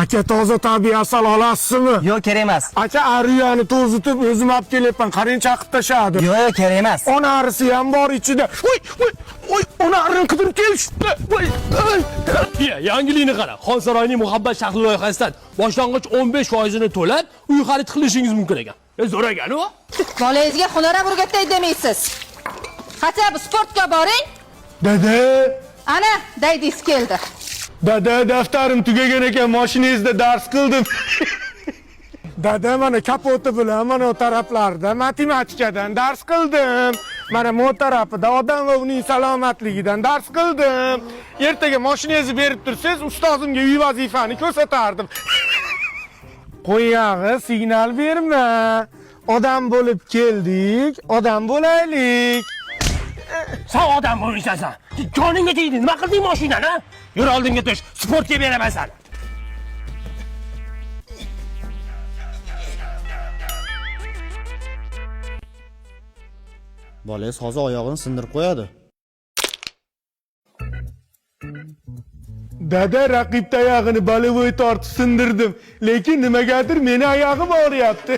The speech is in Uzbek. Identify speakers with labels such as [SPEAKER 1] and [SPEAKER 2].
[SPEAKER 1] Aka toza tabiat sal olasizmi?
[SPEAKER 2] Yo'q, kerak emas.
[SPEAKER 1] Aka ariyani to'zitib o'zim olib kelyapman. Qarang chaqib tashadi.
[SPEAKER 2] Yo'q, kerak emas.
[SPEAKER 1] Ona arisi ham bor ichida. Voy, ona arini qidirib kelishdi. Voy.
[SPEAKER 3] Yangilikni qara. Xon saroyining muhabbat shahri loyihasidan boshlang'ich 15% to'lab, uy xarid qilishingiz mumkin ekan. Zo'r ekan-ku.
[SPEAKER 4] Bolangizga hunaram o'rgatay demaysiz. Qachon bu sportga boring?
[SPEAKER 1] Dada,
[SPEAKER 4] Ana, daydingiz keldi.
[SPEAKER 1] dada daftarim tugagan ekan, mashinangizda dars qildim. Dada mana kapoti bilan mana taraflarda matematikadan dars qildim. Mana bu tarafida odam va uning salomatligidan dars qildim. Ertaga mashinangizni berib tursangiz, ustozimga uy vazifani ko'rsatardim. Qo'yag'i, signal berma. Odam bo'lib keldik, odam bo'laylik.
[SPEAKER 3] Sen odam bo'lishsan. Joningga tegdi. Nima qilding mashinani? Yur oldinga tush. Sportga beraman seni.
[SPEAKER 5] Bolangiz hozir oyog'ini sindirib qo'yadi.
[SPEAKER 1] Dada raqib tayog'ini balovoy tortib sindirdim, lekin nimagadir meni oyog'im og'riyapti.